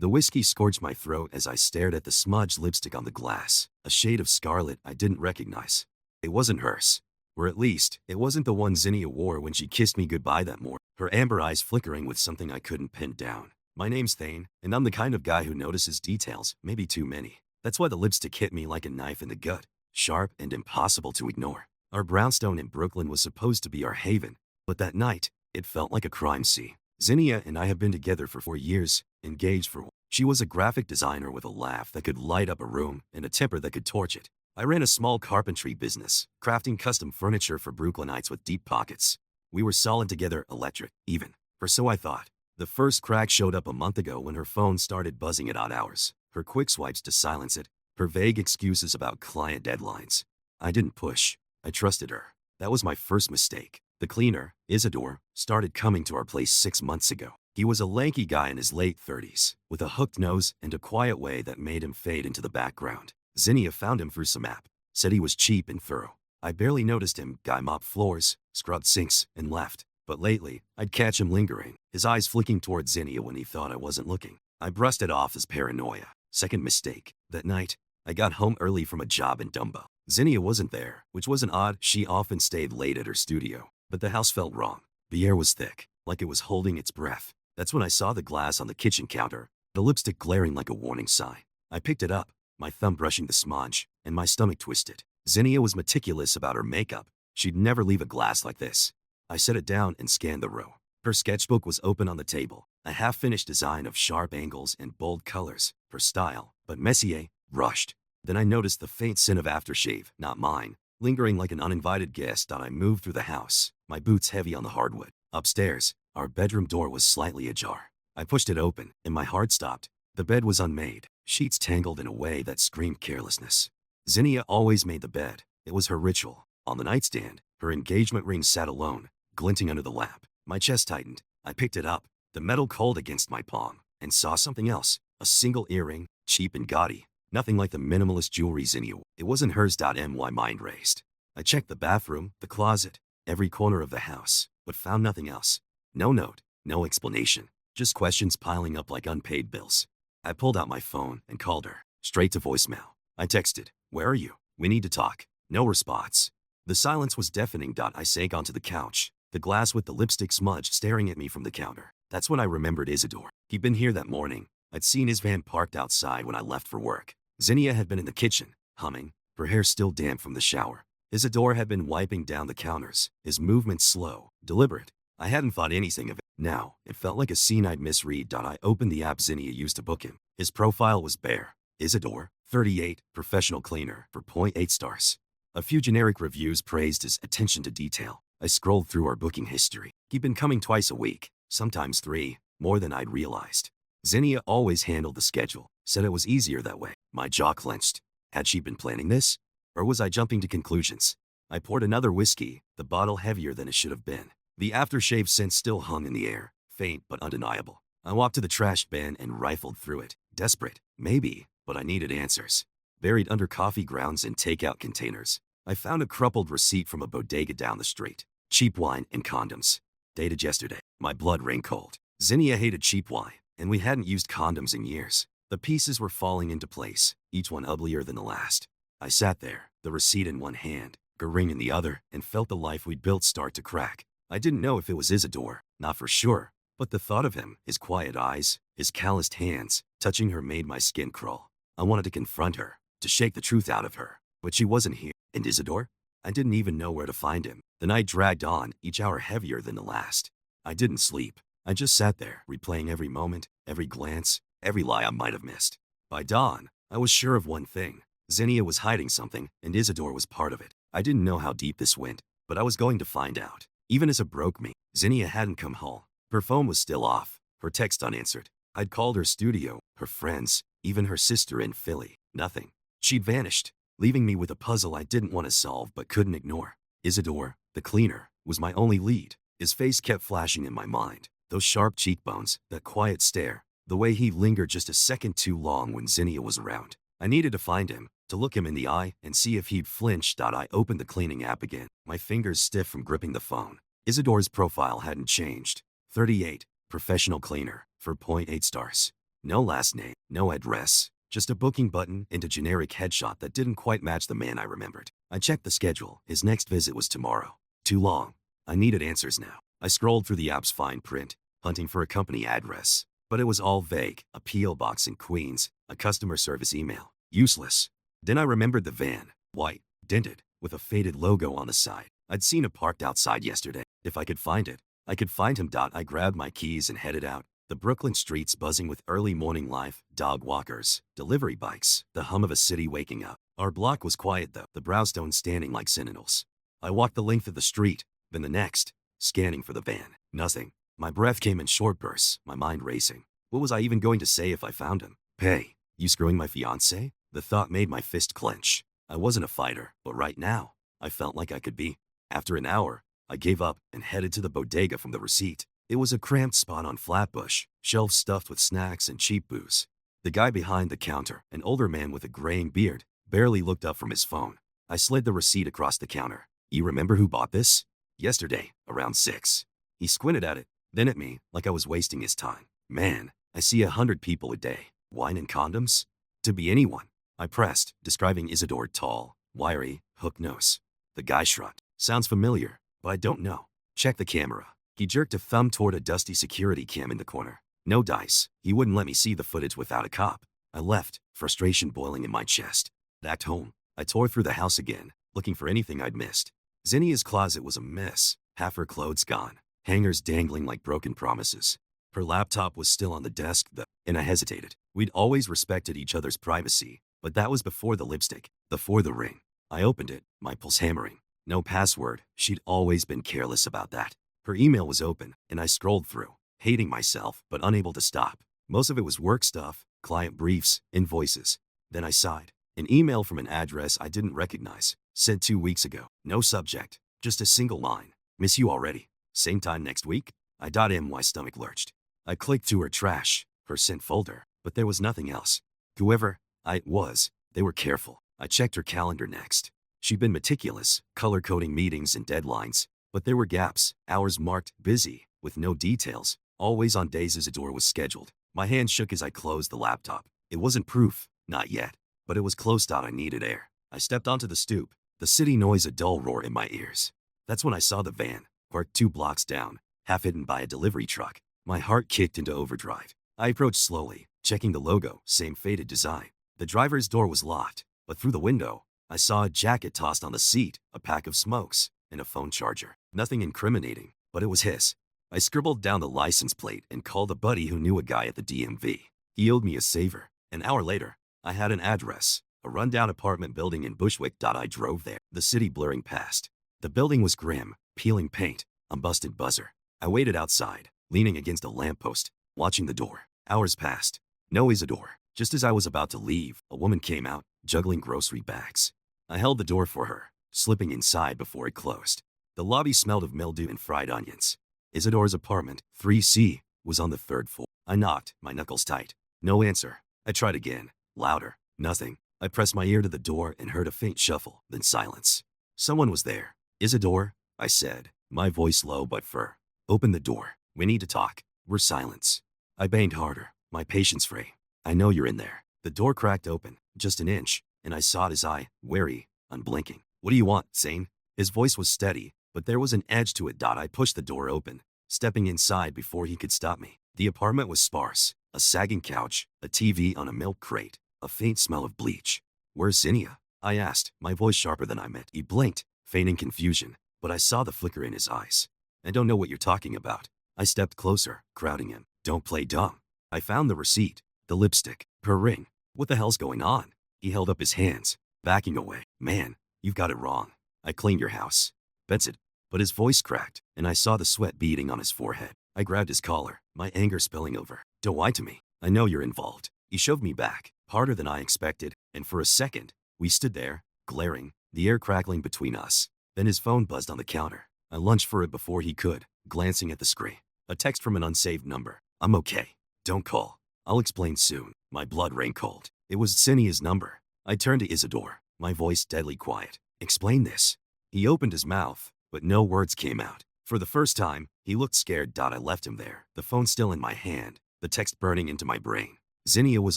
The whiskey scorched my throat as I stared at the smudged lipstick on the glass, a shade of scarlet I didn't recognize. It wasn't hers. Or at least, it wasn't the one Zinnia wore when she kissed me goodbye that morning, her amber eyes flickering with something I couldn't pin down. My name's Thane, and I'm the kind of guy who notices details, maybe too many. That's why the lipstick hit me like a knife in the gut, sharp and impossible to ignore. Our brownstone in Brooklyn was supposed to be our haven, but that night, it felt like a crime scene. Zinnia and I have been together for 4 years, engaged for one. She was a graphic designer with a laugh that could light up a room and a temper that could torch it. I ran a small carpentry business, crafting custom furniture for Brooklynites with deep pockets. We were solid together, electric, even. Or so I thought. The first crack showed up a month ago when her phone started buzzing at odd hours. Her quick swipes to silence it, her vague excuses about client deadlines. I didn't push. I trusted her. That was my first mistake. The cleaner, Isidore, started coming to our place 6 months ago. He was a lanky guy in his late 30s, with a hooked nose and a quiet way that made him fade into the background. Zinnia found him through some app, said he was cheap and thorough. I barely noticed him. Guy mopped floors, scrubbed sinks, and left. But lately, I'd catch him lingering, his eyes flicking towards Zinnia when he thought I wasn't looking. I brushed it off as paranoia. Second mistake. That night, I got home early from a job in Dumbo. Zinnia wasn't there, which wasn't odd. She often stayed late at her studio. But the house felt wrong. The air was thick, like it was holding its breath. That's when I saw the glass on the kitchen counter, the lipstick glaring like a warning sign. I picked it up, my thumb brushing the smudge, and my stomach twisted. Zinnia was meticulous about her makeup. She'd never leave a glass like this. I set it down and scanned the row. Her sketchbook was open on the table, a half-finished design of sharp angles and bold colors. Her style, but Messier, rushed. Then I noticed the faint scent of aftershave, not mine, lingering like an uninvited guest. I moved through the house, my boots heavy on the hardwood. Upstairs, our bedroom door was slightly ajar. I pushed it open, and my heart stopped. The bed was unmade, sheets tangled in a way that screamed carelessness. Zinnia always made the bed. It was her ritual. On the nightstand, her engagement ring sat alone, glinting under the lamp. My chest tightened. I picked it up, the metal cold against my palm, and saw something else. A single earring, cheap and gaudy. Nothing like the minimalist jewelry Zinnia wore. It wasn't hers. My mind raced. I checked the bathroom, the closet, every corner of the house, but found nothing else. No note, no explanation, just questions piling up like unpaid bills. I pulled out my phone and called her, straight to voicemail. I texted, "Where are you? We need to talk." No response. The silence was deafening. I sank onto the couch, the glass with the lipstick smudge staring at me from the counter. That's when I remembered Isidore. He'd been here that morning. I'd seen his van parked outside when I left for work. Zinnia had been in the kitchen, humming, her hair still damp from the shower. Isidore had been wiping down the counters, his movements slow, deliberate. I hadn't thought anything of it. Now, it felt like a scene I'd misread. I opened the app Zinnia used to book him. His profile was bare. Isidore, 38, professional cleaner, for 0.8 stars. A few generic reviews praised his attention to detail. I scrolled through our booking history. He'd been coming twice a week, sometimes 3, more than I'd realized. Zinnia always handled the schedule, said it was easier that way. My jaw clenched. Had she been planning this? Or was I jumping to conclusions? I poured another whiskey, the bottle heavier than it should have been. The aftershave scent still hung in the air, faint but undeniable. I walked to the trash bin and rifled through it, desperate, maybe, but I needed answers. Buried under coffee grounds and takeout containers, I found a crumpled receipt from a bodega down the street. Cheap wine and condoms. Dated yesterday. My blood ran cold. Zinnia hated cheap wine, and we hadn't used condoms in years. The pieces were falling into place, each one uglier than the last. I sat there, the receipt in one hand, a ring in the other, and felt the life we'd built start to crack. I didn't know if it was Isidore, not for sure, but the thought of him, his quiet eyes, his calloused hands, touching her made my skin crawl. I wanted to confront her, to shake the truth out of her, but she wasn't here. And Isidore? I didn't even know where to find him. The night dragged on, each hour heavier than the last. I didn't sleep. I just sat there, replaying every moment, every glance, every lie I might have missed. By dawn, I was sure of one thing. Zinnia was hiding something, and Isidore was part of it. I didn't know how deep this went, but I was going to find out. Even as it broke me, Zinnia hadn't come home. Her phone was still off, her text unanswered. I'd called her studio, her friends, even her sister in Philly. Nothing. She'd vanished, leaving me with a puzzle I didn't want to solve but couldn't ignore. Isidore, the cleaner, was my only lead. His face kept flashing in my mind. Those sharp cheekbones, that quiet stare, the way he lingered just a second too long when Zinnia was around. I needed to find him, to look him in the eye and see if he'd flinched. I opened the cleaning app again, my fingers stiff from gripping the phone. Isidore's profile hadn't changed. 38, professional cleaner, for 0.8 stars. No last name, no address, just a booking button and a generic headshot that didn't quite match the man I remembered. I checked the schedule. His next visit was tomorrow. Too long. I needed answers now. I scrolled through the app's fine print, hunting for a company address. But it was all vague. A P.O. box in Queens, a customer service email. Useless. Then I remembered the van. White, dented, with a faded logo on the side. I'd seen it parked outside yesterday. If I could find it, I could find him. I grabbed my keys and headed out. The Brooklyn streets buzzing with early morning life, dog walkers, delivery bikes, the hum of a city waking up. Our block was quiet though, the brownstones standing like sentinels. I walked the length of the street, then the next, scanning for the van. Nothing. My breath came in short bursts, my mind racing. What was I even going to say if I found him? Hey, you screwing my fiancée? The thought made my fist clench. I wasn't a fighter, but right now, I felt like I could be. After an hour, I gave up and headed to the bodega from the receipt. It was a cramped spot on Flatbush, shelves stuffed with snacks and cheap booze. The guy behind the counter, an older man with a graying beard, barely looked up from his phone. I slid the receipt across the counter. You remember who bought this? Yesterday, around 6. He squinted at it, then at me, like I was wasting his time. Man, I see 100 people a day. Wine and condoms? To be anyone. I pressed, describing Isidore tall, wiry, hook nose. The guy shrugged. Sounds familiar, but I don't know. Check the camera. He jerked a thumb toward a dusty security cam in the corner. No dice. He wouldn't let me see the footage without a cop. I left, frustration boiling in my chest. Back home, I tore through the house again, looking for anything I'd missed. Zinnia's closet was a mess, half her clothes gone, hangers dangling like broken promises. Her laptop was still on the desk, though, and I hesitated. We'd always respected each other's privacy, but that was before the lipstick, before the ring. I opened it, my pulse hammering. No password. She'd always been careless about that. Her email was open, and I scrolled through, hating myself but unable to stop. Most of it was work stuff, client briefs, invoices. Then I sighed. An email from an address I didn't recognize, sent 2 weeks ago. No subject, just a single line. Miss you already. Same time next week? My stomach lurched. I clicked to her trash, her sent folder, but there was nothing else. Whoever I was, they were careful. I checked her calendar next. She'd been meticulous, color-coding meetings and deadlines, but there were gaps, hours marked busy, with no details, always on days Isidore was scheduled. My hand shook as I closed the laptop. It wasn't proof, not yet, but it was close. I needed air. I stepped onto the stoop, the city noise a dull roar in my ears. That's when I saw the van, parked 2 blocks down, half hidden by a delivery truck. My heart kicked into overdrive. I approached slowly, checking the logo, same faded design. The driver's door was locked, but through the window, I saw a jacket tossed on the seat, a pack of smokes, and a phone charger. Nothing incriminating, but it was his. I scribbled down the license plate and called a buddy who knew a guy at the DMV. He owed me a saver. An hour later, I had an address, a rundown apartment building in Bushwick. I drove there, the city blurring past. The building was grim, peeling paint, a busted buzzer. I waited outside, leaning against a lamppost, watching the door. Hours passed. No Isidore. Just as I was about to leave, a woman came out, juggling grocery bags. I held the door for her, slipping inside before it closed. The lobby smelled of mildew and fried onions. Isidore's apartment, 3C, was on the 3rd floor. I knocked, my knuckles tight. No answer. I tried again, louder. Nothing. I pressed my ear to the door and heard a faint shuffle, then silence. Someone was there. Isidore, I said, my voice low but firm. Open the door. We need to talk. We're silence. I banged harder, my patience fraying. I know you're in there. The door cracked open, just an inch, and I saw his eye, wary, unblinking. What do you want, Sane? His voice was steady, but there was an edge to it. I pushed the door open, stepping inside before he could stop me. The apartment was sparse, a sagging couch, a TV on a milk crate, a faint smell of bleach. Where's Zinnia? I asked, my voice sharper than I meant. He blinked, feigning confusion, but I saw the flicker in his eyes. I don't know what you're talking about. I stepped closer, crowding him. Don't play dumb. I found the receipt, the lipstick, her ring. What the hell's going on? He held up his hands, backing away. Man, you've got it wrong. I cleaned your house. That's it. But his voice cracked, and I saw the sweat beading on his forehead. I grabbed his collar, my anger spilling over. Don't lie to me. I know you're involved. He shoved me back, harder than I expected, and for a second, we stood there, glaring, the air crackling between us. Then his phone buzzed on the counter. I lunged for it before he could, glancing at the screen. A text from an unsaved number. I'm okay. Don't call. I'll explain soon. My blood ran cold. It was Zinnia's number. I turned to Isidore, my voice deadly quiet. Explain this. He opened his mouth, but no words came out. For the first time, he looked scared. I left him there, the phone still in my hand, the text burning into my brain. Zinnia was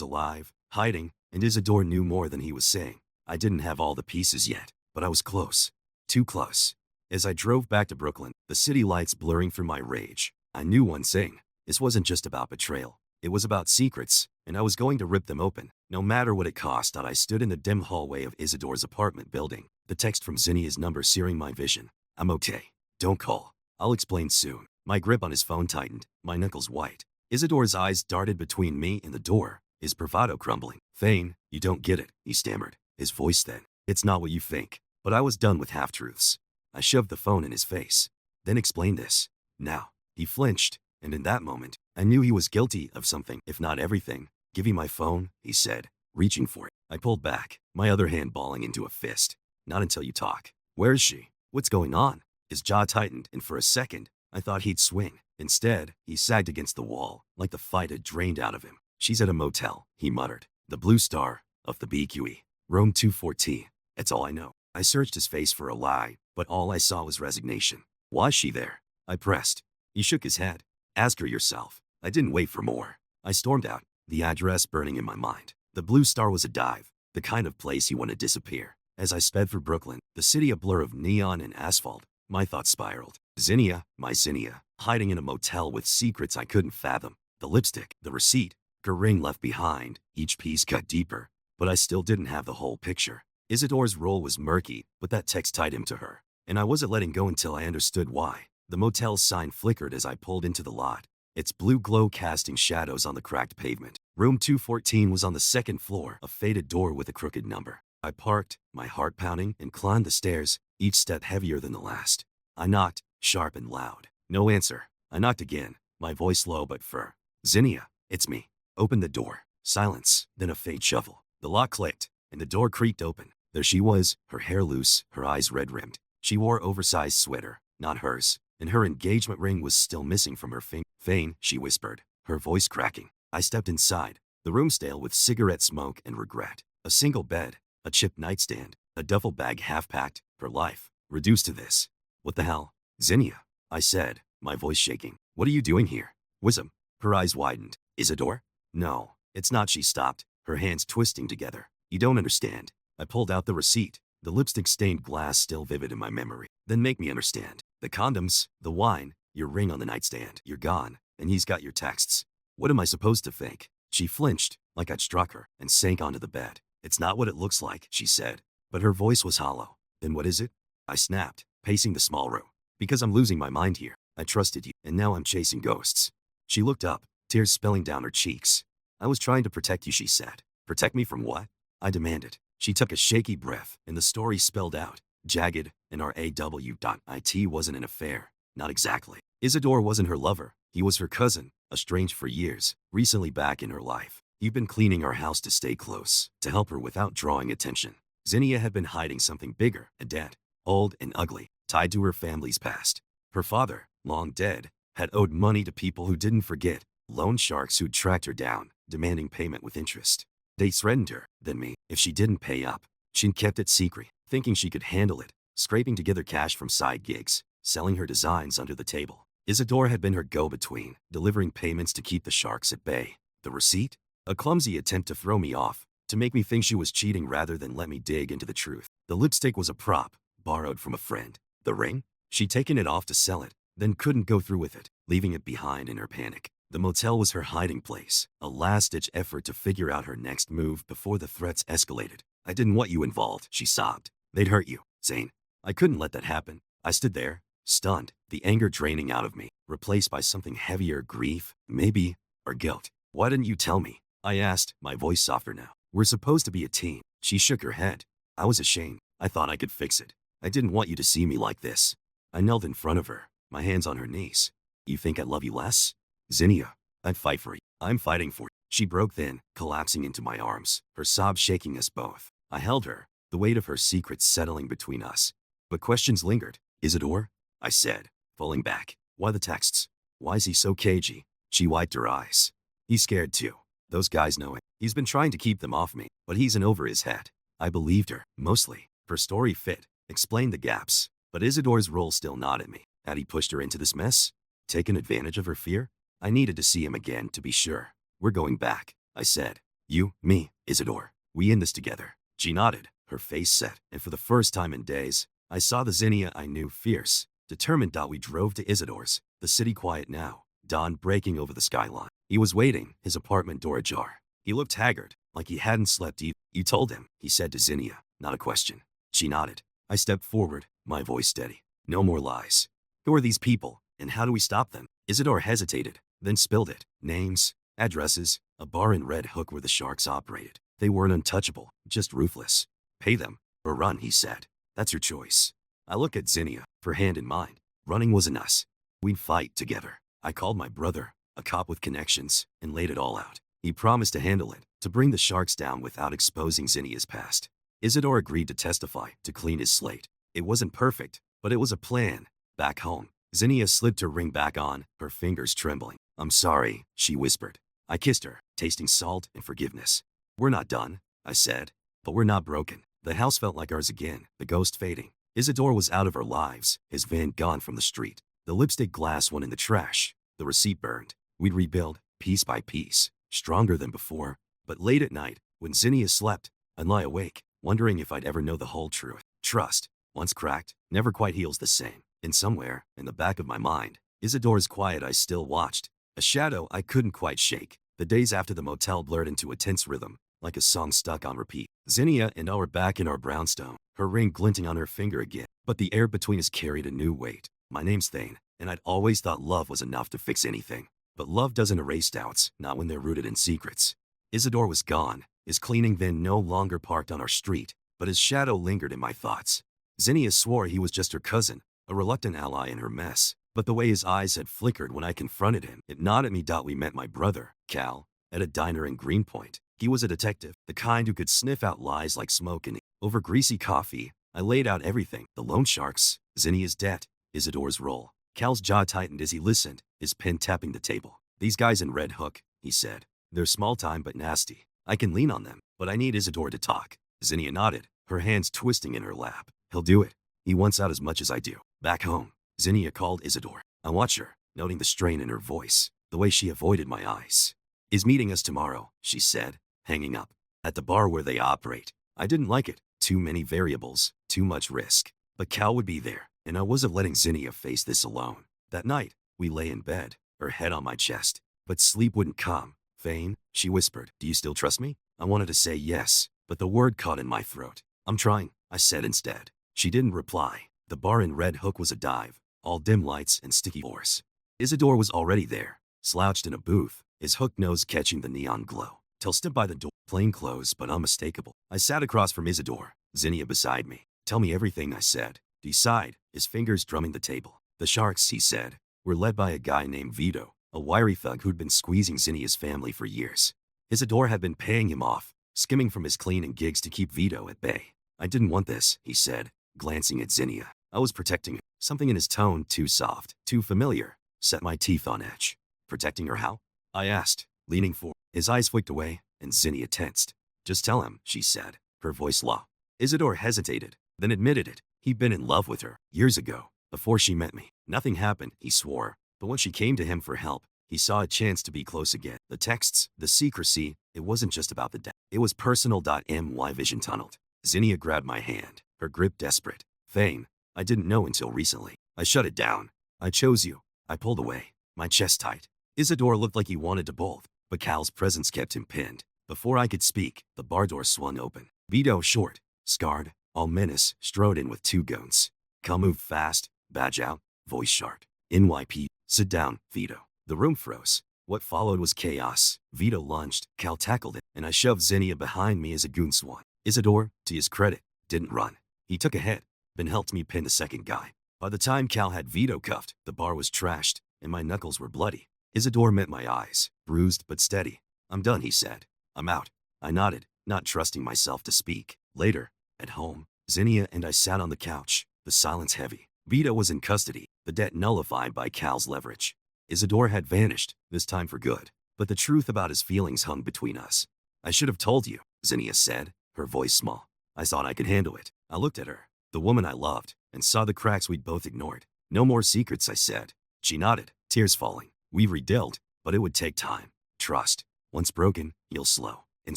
alive, hiding, and Isidore knew more than he was saying. I didn't have all the pieces yet, but I was close. Too close. As I drove back to Brooklyn, the city lights blurring through my rage, I knew one thing. This wasn't just about betrayal. It was about secrets, and I was going to rip them open, no matter what it cost. I stood in the dim hallway of Isidore's apartment building, the text from Zinnia's number searing my vision. I'm okay. Don't call. I'll explain soon. My grip on his phone tightened, my knuckles white. Isidore's eyes darted between me and the door, his bravado crumbling. Thane, you don't get it, he stammered, his voice thin. It's not what you think. But I was done with half-truths. I shoved the phone in his face. Then explain this. Now. He flinched, and in that moment, I knew he was guilty of something, if not everything. Give me my phone, he said, reaching for it. I pulled back, my other hand balling into a fist. Not until you talk. Where is she? What's going on? His jaw tightened, and for a second, I thought he'd swing. Instead, he sagged against the wall, like the fight had drained out of him. She's at a motel, he muttered. The Blue Star, of the BQE. Room 214. That's all I know. I searched his face for a lie, but all I saw was resignation. Why's she there? I pressed. He shook his head. Ask her yourself. I didn't wait for more. I stormed out, the address burning in my mind. The Blue Star was a dive, the kind of place you want to disappear. As I sped through Brooklyn, the city a blur of neon and asphalt, my thoughts spiraled. Zinnia, my Zinnia, hiding in a motel with secrets I couldn't fathom. The lipstick, the receipt, her ring left behind, each piece cut deeper. But I still didn't have the whole picture. Isidore's role was murky, but that text tied him to her. And I wasn't letting go until I understood why. The motel's sign flickered as I pulled into the lot, its blue glow casting shadows on the cracked pavement. Room 214 was on the second floor, a faded door with a crooked number. I parked, my heart pounding, and climbed the stairs, each step heavier than the last. I knocked, sharp and loud. No answer. I knocked again, my voice low but firm. Zinnia, it's me. Open the door. Silence, then a faint shuffle. The lock clicked, and the door creaked open. There she was, her hair loose, her eyes red-rimmed. She wore oversized sweater, not hers, and her engagement ring was still missing from her finger. Thane, she whispered, her voice cracking. I stepped inside, the room stale with cigarette smoke and regret. A single bed, a chipped nightstand, a duffel bag half-packed, her life, reduced to this. What the hell? Zinnia, I said, my voice shaking. What are you doing here? Wisdom. Her eyes widened. Isidore? No, it's not. She stopped, her hands twisting together. You don't understand. I pulled out the receipt, the lipstick-stained glass still vivid in my memory. Then make me understand. The condoms, the wine, your ring on the nightstand. You're gone, and he's got your texts. What am I supposed to think? She flinched, like I'd struck her, and sank onto the bed. It's not what it looks like, she said, but her voice was hollow. Then what is it? I snapped, pacing the small room. Because I'm losing my mind here. I trusted you, and now I'm chasing ghosts. She looked up, tears spilling down her cheeks. I was trying to protect you, she said. Protect me from what? I demanded. She took a shaky breath, and the story spelled out. Jagged, and RAW.IT wasn't an affair. Not exactly. Isidore wasn't her lover. He was her cousin, estranged for years, recently back in her life. He'd been cleaning our house to stay close, to help her without drawing attention. Zinnia had been hiding something bigger, a debt, old and ugly, tied to her family's past. Her father, long dead, had owed money to people who didn't forget, loan sharks who'd tracked her down, demanding payment with interest. They threatened her, then me, if she didn't pay up. She'd kept it secret, thinking she could handle it, scraping together cash from side gigs, selling her designs under the table. Isidore had been her go-between, delivering payments to keep the sharks at bay. The receipt? A clumsy attempt to throw me off, to make me think she was cheating rather than let me dig into the truth. The lipstick was a prop, borrowed from a friend. The ring? She'd taken it off to sell it, then couldn't go through with it, leaving it behind in her panic. The motel was her hiding place, a last-ditch effort to figure out her next move before the threats escalated. I didn't want you involved, she sobbed. They'd hurt you, Zane. I couldn't let that happen. I stood there, stunned, the anger draining out of me, replaced by something heavier, grief, maybe, or guilt. Why didn't you tell me? I asked, my voice softer now. We're supposed to be a team. She shook her head. I was ashamed. I thought I could fix it. I didn't want you to see me like this. I knelt in front of her, my hands on her knees. You think I love you less? Zinnia, I'd fight for you. I'm fighting for you. She broke then, collapsing into my arms, her sobs shaking us both. I held her, the weight of her secrets settling between us. But questions lingered. Isidore? I said, falling back. Why the texts? Why is he so cagey? She wiped her eyes. He's scared too. Those guys know it. He's been trying to keep them off me, but he's in over his head. I believed her, mostly. Her story fit, explained the gaps. But Isidore's role still gnawed at me. Had he pushed her into this mess? Taken advantage of her fear? I needed to see him again to be sure. We're going back. I said. You, me, Isidore. We in this together. She nodded, her face set, and for the first time in days, I saw the Zinnia I knew, fierce, determined. We drove to Isidore's, the city quiet now, dawn breaking over the skyline. He was waiting, his apartment door ajar. He looked haggard, like he hadn't slept either. You told him, he said to Zinnia, not a question. She nodded. I stepped forward, my voice steady. No more lies. Who are these people, and how do we stop them? Isidore hesitated, then spilled it. Names, addresses, a bar in Red Hook where the Sharks operated. They weren't untouchable, just ruthless. Pay them, or run, he said. That's your choice. I looked at Zinnia, her hand in mine. Running wasn't us. We'd fight together. I called my brother, a cop with connections, and laid it all out. He promised to handle it, to bring the Sharks down without exposing Zinnia's past. Isidore agreed to testify, to clean his slate. It wasn't perfect, but it was a plan. Back home, Zinnia slipped her ring back on, her fingers trembling. I'm sorry, she whispered. I kissed her, tasting salt and forgiveness. We're not done, I said. But we're not broken. The house felt like ours again, the ghost fading. Isidore was out of our lives, his van gone from the street. The lipstick glass went in the trash. The receipt burned. We'd rebuild, piece by piece, stronger than before. But late at night, when Zinnia slept, I'd lie awake, wondering if I'd ever know the whole truth. Trust, once cracked, never quite heals the same. And somewhere, in the back of my mind, Isidore's quiet eyes still watched. A shadow I couldn't quite shake. The days after the motel blurred into a tense rhythm, like a song stuck on repeat. Zinnia and I were back in our brownstone, her ring glinting on her finger again. But the air between us carried a new weight. My name's Thane, and I'd always thought love was enough to fix anything. But love doesn't erase doubts, not when they're rooted in secrets. Isidore was gone, his cleaning van no longer parked on our street, but his shadow lingered in my thoughts. Zinnia swore he was just her cousin, a reluctant ally in her mess. But the way his eyes had flickered when I confronted him, it gnawed at me. We met my brother, Cal, at a diner in Greenpoint. He was a detective, the kind who could sniff out lies like smoke, and over greasy coffee, I laid out everything. The loan sharks, Zinnia's debt, Isidore's role. Cal's jaw tightened as he listened, his pen tapping the table. These guys in Red Hook, he said. They're small time but nasty. I can lean on them, but I need Isidore to talk. Zinnia nodded, her hands twisting in her lap. He'll do it. He wants out as much as I do. Back home, Zinnia called Isidore. I watched her, noting the strain in her voice, the way she avoided my eyes. Is meeting us tomorrow, she said, hanging up. At the bar where they operate. I didn't like it. Too many variables, too much risk. But Cal would be there, and I wasn't letting Zinnia face this alone. That night, we lay in bed, her head on my chest. But sleep wouldn't come. Thane, she whispered, do you still trust me? I wanted to say yes, but the word caught in my throat. I'm trying, I said instead. She didn't reply. The bar in Red Hook was a dive, all dim lights and sticky floors. Isidore was already there, slouched in a booth, his hooked nose catching the neon glow. Till stood by the door, plain clothes but unmistakable. I sat across from Isidore, Zinnia beside me. Tell me everything, I said. He sighed, his fingers drumming the table. The Sharks, he said, were led by a guy named Vito, a wiry thug who'd been squeezing Zinnia's family for years. Isidore had been paying him off, skimming from his cleaning gigs to keep Vito at bay. I didn't want this, he said, glancing at Zinnia. I was protecting her. Something in his tone, too soft, too familiar, set my teeth on edge. Protecting her how? I asked, leaning forward. His eyes flicked away, and Zinnia tensed. Just tell him, she said, her voice low. Isidore hesitated, then admitted it. He'd been in love with her, years ago, before she met me. Nothing happened, he swore. But when she came to him for help, he saw a chance to be close again. The texts, the secrecy, it wasn't just about the death. It was personal. My vision tunneled. Zinnia grabbed my hand, her grip desperate. Thane, I didn't know until recently. I shut it down. I chose you. I pulled away, my chest tight. Isidore looked like he wanted to bolt, but Cal's presence kept him pinned. Before I could speak, the bar door swung open. Vito, short, scarred, all menace, strode in with two guns. Cal moved fast, badge out, voice sharp. NYP, sit down, Vito. The room froze. What followed was chaos. Vito lunged, Cal tackled it, and I shoved Zinnia behind me as a goon swung. Isidore, to his credit, didn't run. He took a hit, then helped me pin the second guy. By the time Cal had Vito cuffed, the bar was trashed, and my knuckles were bloody. Isidore met my eyes, bruised but steady. I'm done, he said. I'm out. I nodded, not trusting myself to speak. Later, at home, Zinnia and I sat on the couch, the silence heavy. Vito was in custody, the debt nullified by Cal's leverage. Isidore had vanished, this time for good. But the truth about his feelings hung between us. I should have told you, Zinnia said, her voice small. I thought I could handle it. I looked at her, the woman I loved, and saw the cracks we'd both ignored. No more secrets, I said. She nodded, tears falling. We redealt, but it would take time. Trust. Once broken, heal slow. And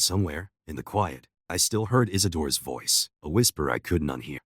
somewhere, in the quiet, I still heard Isadore's voice, a whisper I couldn't unhear.